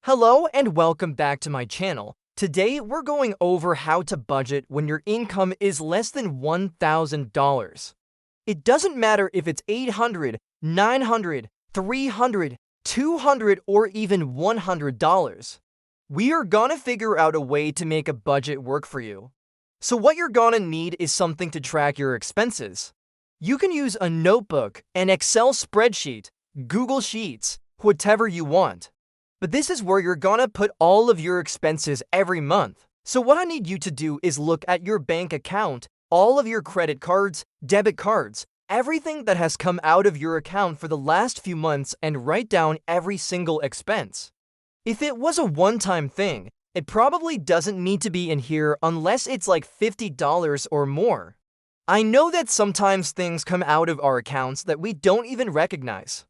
Hello and welcome back to my channel. Today we're going over how to budget when your income is less than $1,000. It doesn't matter if it's $800, $900, $300, $200, or even $100. We are gonna figure out a way to make a budget work for you. So what you're gonna need is something to track your expenses. You can use a notebook, an Excel spreadsheet, Google Sheets, whatever you want. But this is where you're gonna put all of your expenses every month. So what I need you to do is look at your bank account, all of your credit cards, debit cards, everything that has come out of your account for the last few months, and write down every single expense. If it was a one-time thing, it probably doesn't need to be in here unless it's like $50 or more. I know that sometimes things come out of our accounts that we don't even recognize.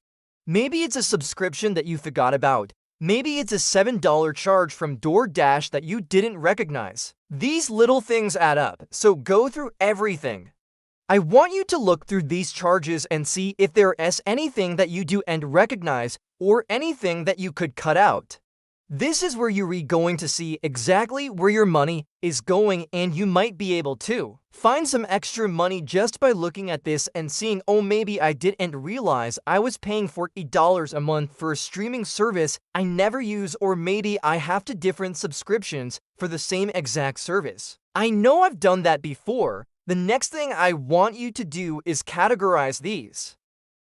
Maybe it's a subscription that you forgot about. Maybe it's a $7 charge from DoorDash that you didn't recognize. These little things add up, so go through everything. I want you to look through these charges and see if there is anything that you do and recognize or anything that you could cut out. This is where you're going to see exactly where your money is going, and you might be able to find some extra money just by looking at this and seeing, oh, maybe I didn't realize I was paying $40 a month for a streaming service I never use, or maybe I have two different subscriptions for the same exact service. I know I've done that before. The next thing I want you to do is categorize these.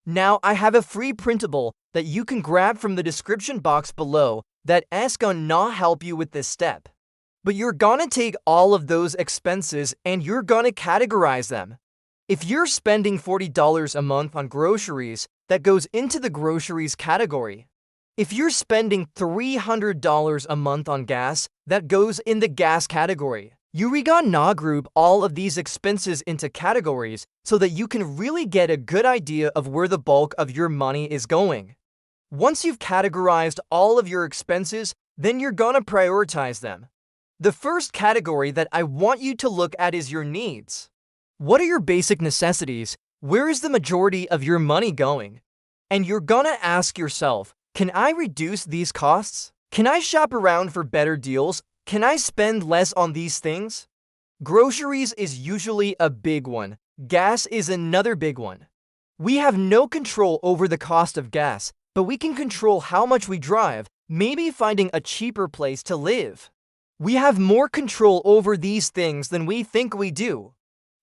Now, I have a free printable that you can grab from the description box below that is gonna help you with this step. But you're gonna take all of those expenses and you're gonna categorize them. If you're spending $40 a month on groceries, that goes into the groceries category. If you're spending $300 a month on gas, that goes in the gas category. You're gonna group all of these expenses into categories so that you can really get a good idea of where the bulk of your money is going. Once you've categorized all of your expenses, then you're gonna prioritize them. The first category that I want you to look at is your needs. What are your basic necessities? Where is the majority of your money going? And you're gonna ask yourself, can I reduce these costs? Can I shop around for better deals? Can I spend less on these things? Groceries is usually a big one. Gas is another big one. We have no control over the cost of gas, but we can control how much we drive, maybe finding a cheaper place to live. We have more control over these things than we think we do.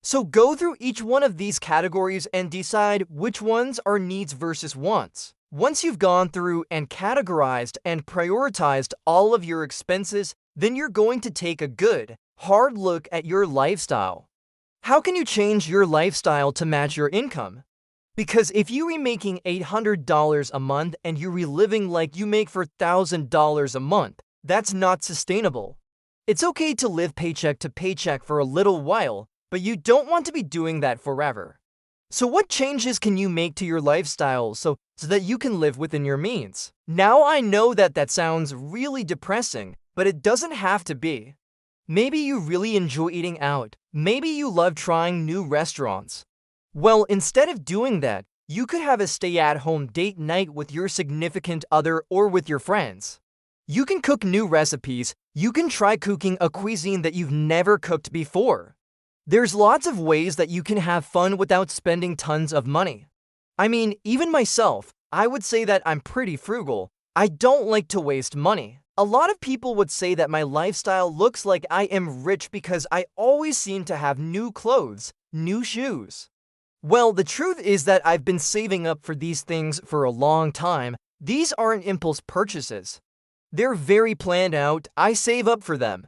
So go through each one of these categories and decide which ones are needs versus wants. Once you've gone through and categorized and prioritized all of your expenses, then you're going to take a good, hard look at your lifestyle. How can you change your lifestyle to match your income? Because if you're making $800 a month and you're living like you make $1,000 a month, that's not sustainable. It's okay to live paycheck to paycheck for a little while, but you don't want to be doing that forever. So what changes can you make to your lifestyle so that you can live within your means? Now I know that sounds really depressing, but it doesn't have to be. Maybe you really enjoy eating out. Maybe you love trying new restaurants. Well, instead of doing that, you could have a stay-at-home date night with your significant other or with your friends. You can cook new recipes. You can try cooking a cuisine that you've never cooked before. There's lots of ways that you can have fun without spending tons of money. I mean, even myself, I would say that I'm pretty frugal. I don't like to waste money. A lot of people would say that my lifestyle looks like I am rich because I always seem to have new clothes, new shoes. Well, the truth is that I've been saving up for these things for a long time. These aren't impulse purchases. They're very planned out. I save up for them.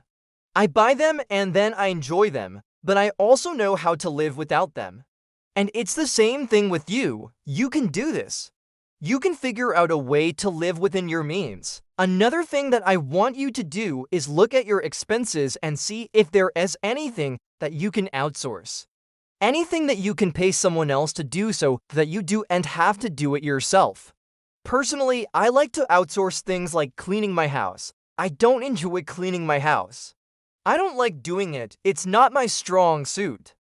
I buy them and then I enjoy them, but I also know how to live without them. And it's the same thing with you. You can do this. You can figure out a way to live within your means. Another thing that I want you to do is look at your expenses and see if there is anything that you can outsource. Anything that you can pay someone else to do so that you do and have to do it yourself. Personally, I like to outsource things like cleaning my house. I don't enjoy cleaning my house. I don't like doing it. It's not my strong suit.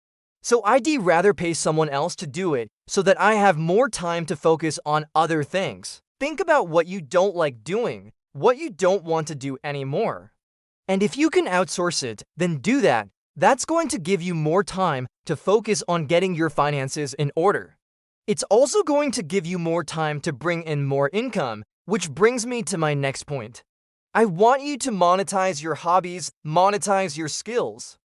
So I'd rather pay someone else to do it so that I have more time to focus on other things. Think about what you don't like doing. what you don't want to do anymore. And if you can outsource it, then do that. That's going to give you more time to focus on getting your finances in order. It's also going to give you more time to bring in more income, which brings me to my next point. I want you to monetize your hobbies, monetize your skills.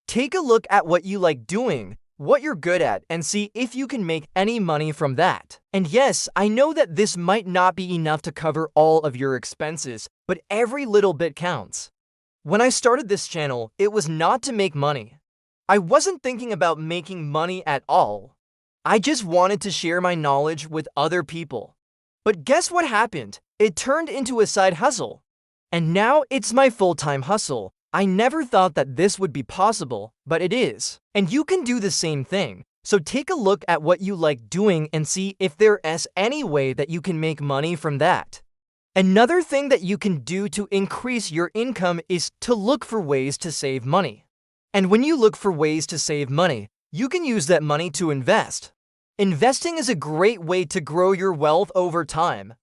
Take a look at what you like doing, what you're good at, and see if you can make any money from that. And yes, I know that this might not be enough to cover all of your expenses, but every little bit counts. When I started this channel, it was not to make money. I wasn't thinking about making money at all. I just wanted to share my knowledge with other people. But guess what happened? It turned into a side hustle. And now it's my full-time hustle. I never thought that this would be possible, but it is. And you can do the same thing. So take a look at what you like doing and see if there is any way that you can make money from that. Another thing that you can do to increase your income is to look for ways to save money. And when you look for ways to save money, you can use that money to invest. Investing is a great way to grow your wealth over time.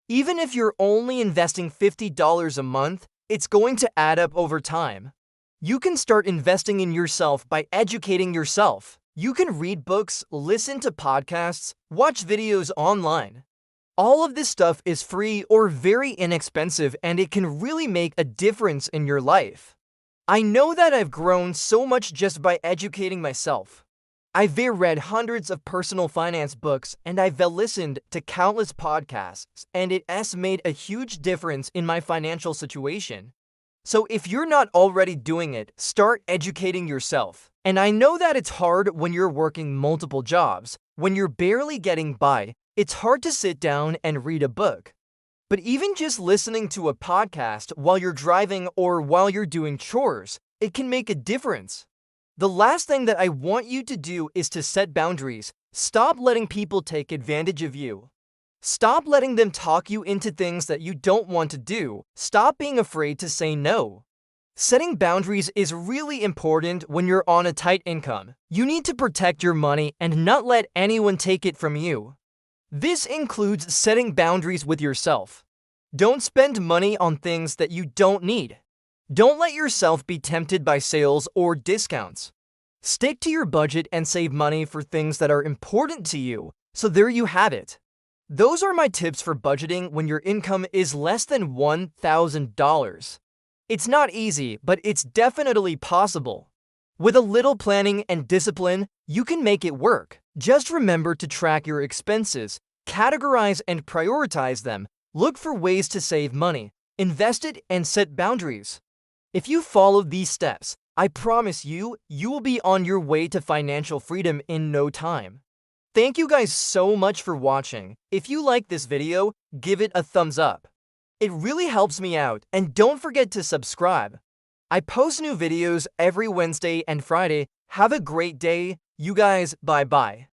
Even if you're only investing $50 a month, it's going to add up over time. You can start investing in yourself by educating yourself. You can read books, listen to podcasts, watch videos online. All of this stuff is free or very inexpensive, and it can really make a difference in your life. I know that I've grown so much just by educating myself. I've read hundreds of personal finance books, and I've listened to countless podcasts, and it has made a huge difference in my financial situation. So if you're not already doing it, start educating yourself. And I know that it's hard when you're working multiple jobs. When you're barely getting by, it's hard to sit down and read a book. But even just listening to a podcast while you're driving or while you're doing chores, it can make a difference. The last thing that I want you to do is to set boundaries. Stop letting people take advantage of you. Stop letting them talk you into things that you don't want to do. Stop being afraid to say no. Setting boundaries is really important when you're on a tight income. You need to protect your money and not let anyone take it from you. This includes setting boundaries with yourself. Don't spend money on things that you don't need. Don't let yourself be tempted by sales or discounts. Stick to your budget and save money for things that are important to you. So there you have it. Those are my tips for budgeting when your income is less than $1,000. It's not easy, but it's definitely possible. With a little planning and discipline, you can make it work. Just remember to track your expenses, categorize and prioritize them, look for ways to save money, invest it, and set boundaries. If you follow these steps, I promise you, you will be on your way to financial freedom in no time. Thank you guys so much for watching. If you like this video, give it a thumbs up. It really helps me out, and don't forget to subscribe. I post new videos every Wednesday and Friday. Have a great day. You guys, bye-bye.